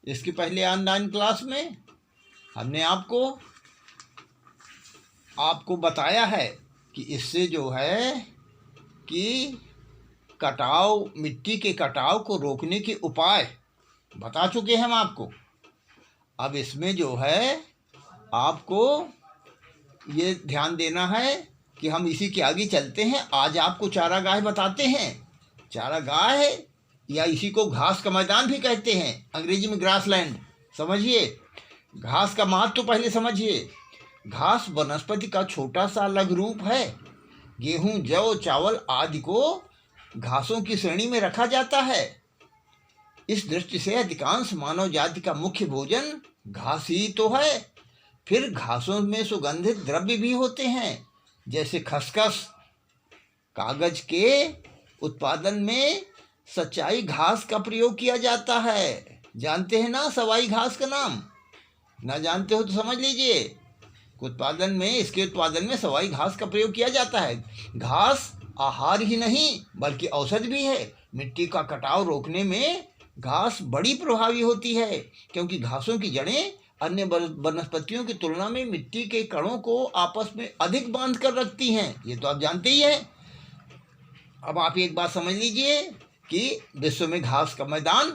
इसके पहले online class में हमने आपको बताया है कि इससे जो है कि कटाव, मिट्टी के कटाव को रोकने के उपाय बता चुके हैं हम आपको। अब इसमें जो है आपको ये ध्यान देना है कि हम इसी के आगे चलते हैं। आज आपको चारागाह बताते हैं। चारागाह या इसी को घास का मैदान भी कहते हैं, अंग्रेजी में ग्रासलैंड। समझिए, घास का महत्व तो पहले समझिए। घास वनस्पति का छोटा सा लघु रूप है। गेहूं, जौ, चावल आदि को घासों की श्रेणी में रखा जाता है। इस दृष्टि से अधिकांश मानव जाति का मुख्य भोजन घास ही तो है। फिर घासों में सुगंधित द्रव्य भी होते हैं, जैसे खसखस। कागज के उत्पादन में सच्चाई घास का प्रयोग किया जाता है। जानते हैं ना सवाई घास का नाम? ना जानते हो तो समझ लीजिए। इसके उत्पादन में सवाई घास का प्रयोग किया जाता है। घास आहार ही नहीं बल्कि औषधि भी है। मिट्टी का कटाव रोकने में घास बड़ी प्रभावी होती है, क्योंकि घासों की जड़ें अन्य वनस्पतियों की तुलना में मिट्टी के कणों को आपस में अधिक बांध कर रखती हैं। ये तो आप जानते ही हैं। अब आप एक बात समझ लीजिए कि विश्व में घास का मैदान,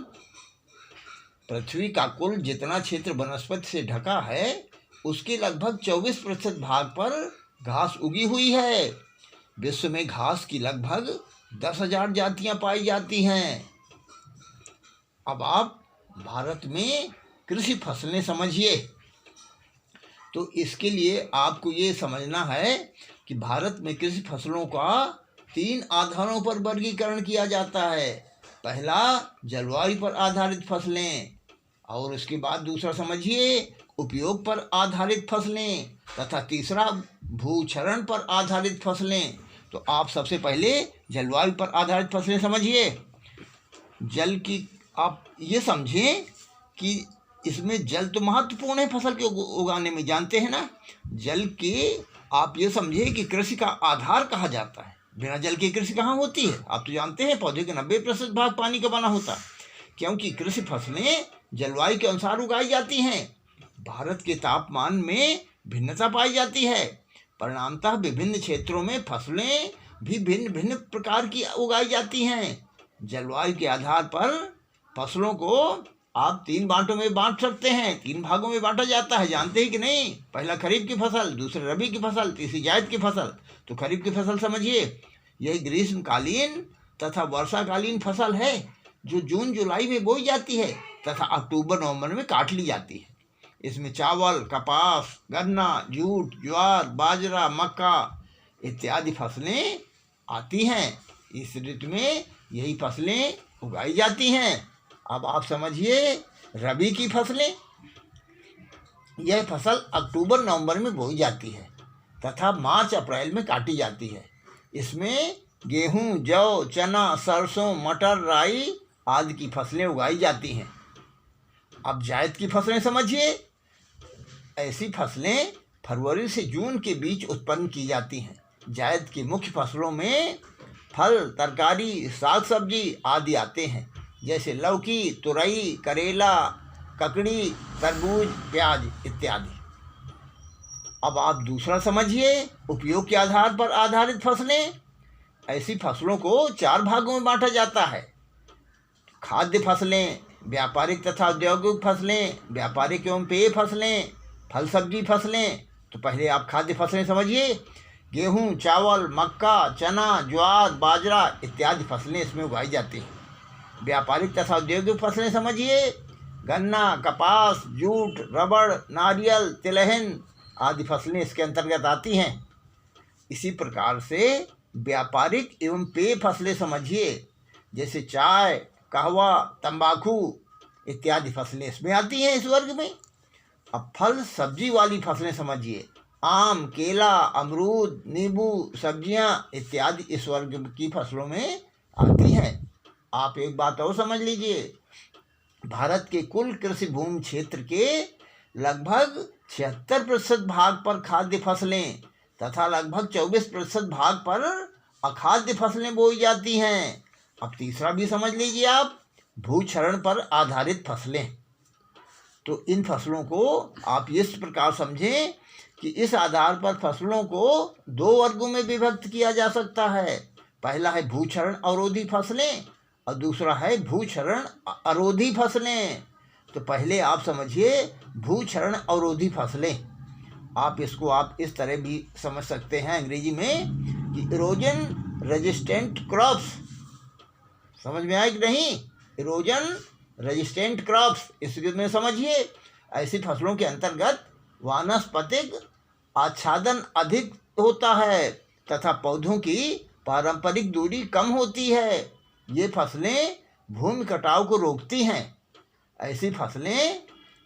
पृथ्वी का कुल जितना क्षेत्र वनस्पति से ढका है उसके लगभग 24% भाग पर घास उगी हुई है। विश्व में घास की लगभग 10,000 जातियां पाई जाती हैं। अब आप भारत में कृषि फसलें समझिए। तो इसके लिए आपको ये समझना है कि भारत में कृषि फसलों का 3 आधारों पर वर्गीकरण किया जाता है। पहला, जलवायु पर आधारित फसलें, और उसके बाद दूसरा समझिए उपयोग पर आधारित फसलें, तथा तीसरा भूक्षरण पर आधारित फसलें। तो आप सबसे पहले जलवायु पर आधारित फसलें समझिए। जल की आप ये समझें कि इसमें जल तो महत्वपूर्ण है फसल के उगाने में, जानते हैं ना। जल के आप ये समझिए कि कृषि का आधार कहा जाता है। बिना जल की कृषि कहाँ होती है? आप तो जानते हैं पौधे के 90% भाग पानी का बना होता है, क्योंकि कृषि फसलें जलवायु के अनुसार उगाई जाती हैं। भारत के तापमान में भिन्नता पाई जाती है। परिणामतः विभिन्न क्षेत्रों में फसलें भी भिन्न भिन्न प्रकार की उगाई जाती हैं। जलवायु के आधार पर फसलों को आप 3 बांटों में बांट सकते हैं, 3 भागों में बांटा जाता है। जानते हैं कि नहीं? पहला खरीफ की फसल, दूसरा रबी की फसल, तीसरी जायद की फसल। तो खरीफ की फसल समझिए, यह ग्रीष्मकालीन तथा वर्षाकालीन फसल है जो जून जुलाई में बोई जाती है तथा अक्टूबर नवंबर में काट ली जाती है। इसमें चावल, कपास, गन्ना, जूट, ज्वार, बाजरा, मक्का इत्यादि फसलें आती हैं। इस ऋतु में यही फसलें उगाई जाती हैं। अब आप समझिए रबी की फसलें। यह फसल अक्टूबर नवंबर में बोई जाती है तथा मार्च अप्रैल में काटी जाती है। इसमें गेहूं, जौ, चना, सरसों, मटर, राई आदि की फसलें उगाई जाती हैं। अब जायद की फसलें समझिए। ऐसी फसलें फरवरी से जून के बीच उत्पन्न की जाती हैं। जायद की मुख्य फसलों में फल, तरकारी, साग सब्जी आदि आते हैं, जैसे लौकी, तुरई, करेला, ककड़ी, तरबूज, प्याज इत्यादि। अब आप दूसरा समझिए, उपयोग के आधार पर आधारित फसलें। ऐसी फसलों को 4 भागों में बांटा जाता है। खाद्य फसलें, व्यापारिक तथा औद्योगिक फसलें, व्यापारिक एवं पेय फसलें, फल सब्जी फसलें। तो पहले आप खाद्य फसलें समझिए। गेहूं, चावल, मक्का, चना, ज्वार, बाजरा इत्यादि फसलें इसमें उगाई जाती हैं। व्यापारिक तथा औद्योगिक फसलें समझिए। गन्ना, कपास, जूट, रबड़, नारियल, तिलहन आदि फसलें इसके अंतर्गत आती हैं। इसी प्रकार से व्यापारिक एवं पेय फसलें समझिए, जैसे चाय, कहवा, तंबाकू इत्यादि फसलें इसमें आती हैं, इस वर्ग में। अब फल सब्जी वाली फसलें समझिए। आम, केला, अमरूद, नींबू, सब्जियां इत्यादि इस वर्ग की फसलों में आती हैं। आप एक बात और समझ लीजिए, भारत के कुल कृषि भूमि क्षेत्र के लगभग 76% भाग पर खाद्य फसलें तथा लगभग 24% भाग पर अखाद्य फसलें बोई जाती हैं। अब तीसरा भी समझ लीजिए आप, भूक्षरण पर आधारित फसलें। तो इन फसलों को आप इस प्रकार समझें कि इस आधार पर फसलों को दो वर्गों में विभक्त किया जा सकता है। पहला है भूक्षरण अवरोधी फसलें और दूसरा है भूक्षरण अरोधी फसलें। तो पहले आप समझिए भूक्षरण अवरोधी फसलें। आप इसको आप इस तरह भी समझ सकते हैं अंग्रेजी में कि इरोजन रेजिस्टेंट क्रॉप्स। समझ में आया कि नहीं? इरोजन रेजिस्टेंट क्रॉप्स, इसके में समझिए ऐसी फसलों के अंतर्गत वानस्पतिक आच्छादन अधिक होता है तथा पौधों की पारंपरिक दूरी कम होती है। ये फसलें भूमि कटाव को रोकती हैं। ऐसी फसलें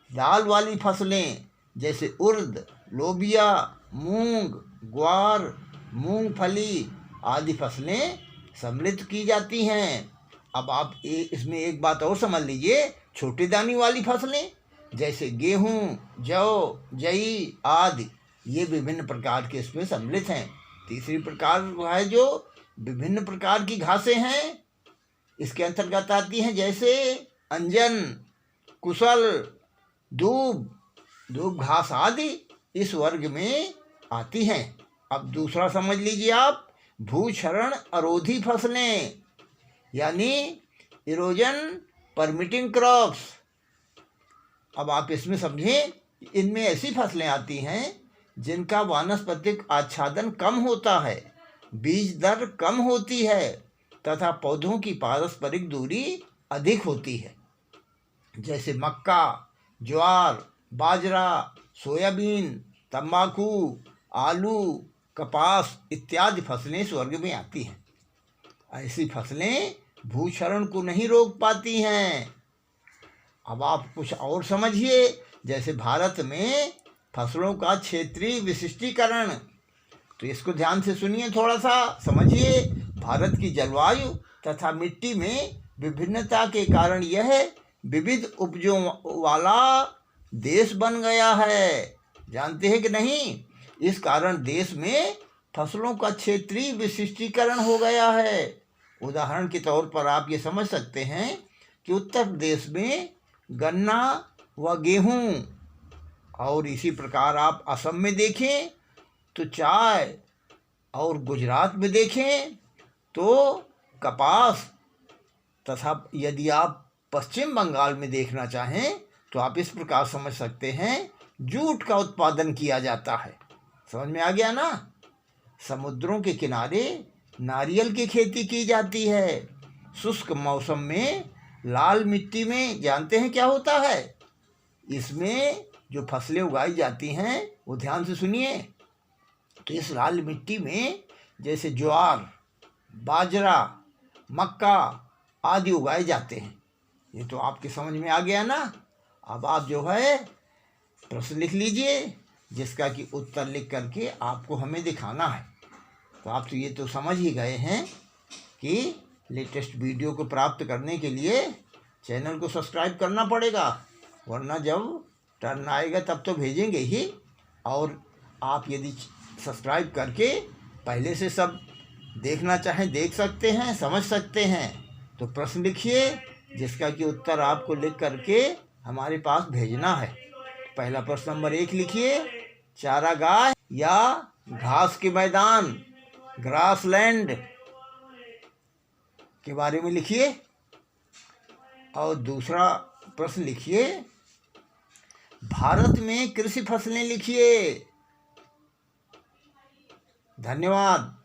दाल वाली फसलें जैसे उर्द, लोबिया, मूंग, ग्वार, मूंगफली आदि फसलें सम्मिलित की जाती हैं। अब आप इसमें एक बात और समझ लीजिए, छोटे दाने वाली फसलें जैसे गेहूँ, जौ, जई आदि ये विभिन्न प्रकार के इसमें सम्मिलित हैं। तीसरी प्रकार है जो विभिन्न प्रकार की घासें हैं, इसके अंतर्गत आती हैं जैसे अंजन, कुशल, दूब घास आदि इस वर्ग में आती हैं। अब दूसरा समझ लीजिए आप, भूक्षरण अरोधी फसलें यानी इरोजन परमिटिंग क्रॉप्स। अब आप इसमें समझें, इनमें ऐसी फसलें आती हैं जिनका वानस्पतिक आच्छादन कम होता है, बीज दर कम होती है तथा पौधों की पारस्परिक दूरी अधिक होती है। जैसे मक्का, ज्वार, बाजरा, सोयाबीन, तंबाकू, आलू, कपास इत्यादि फसलें इस वर्ग में आती हैं। ऐसी फसलें भूक्षरण को नहीं रोक पाती हैं। अब आप कुछ और समझिए, जैसे भारत में फसलों का क्षेत्रीय विशिष्टीकरण। तो इसको ध्यान से सुनिए, थोड़ा सा समझिए। भारत की जलवायु तथा मिट्टी में विभिन्नता के कारण यह विविध उपजों वाला देश बन गया है। जानते हैं कि नहीं? इस कारण देश में फसलों का क्षेत्रीय विशिष्टीकरण हो गया है। उदाहरण के तौर पर आप ये समझ सकते हैं कि उत्तर प्रदेश में गन्ना व गेहूँ, और इसी प्रकार आप असम में देखें तो चाय, और गुजरात में देखें तो कपास, तथा यदि आप पश्चिम बंगाल में देखना चाहें तो आप इस प्रकार समझ सकते हैं जूट का उत्पादन किया जाता है। समझ में आ गया ना? समुद्रों के किनारे नारियल की खेती की जाती है। शुष्क मौसम में लाल मिट्टी में जानते हैं क्या होता है? इसमें जो फसलें उगाई जाती हैं वो ध्यान से सुनिए। तो इस लाल मिट्टी में जैसे ज्वार, बाजरा, मक्का आदि उगाए जाते हैं। ये तो आपके समझ में आ गया ना? अब आप जो है प्रश्न लिख लीजिए, जिसका कि उत्तर लिख करके आपको हमें दिखाना है। तो आप तो ये तो समझ ही गए हैं कि लेटेस्ट वीडियो को प्राप्त करने के लिए चैनल को सब्सक्राइब करना पड़ेगा, वरना जब टर्न आएगा तब तो भेजेंगे ही। और आप यदि सब्सक्राइब करके पहले से सब देखना चाहें देख सकते हैं, समझ सकते हैं। तो प्रश्न लिखिए, जिसका कि उत्तर आपको लिख करके हमारे पास भेजना है। पहला प्रश्न नंबर 1 लिखिए, चारागाह या घास के मैदान, ग्रासलैंड के बारे में लिखिए। और दूसरा प्रश्न लिखिए, भारत में कृषि फसलें लिखिए। धन्यवाद।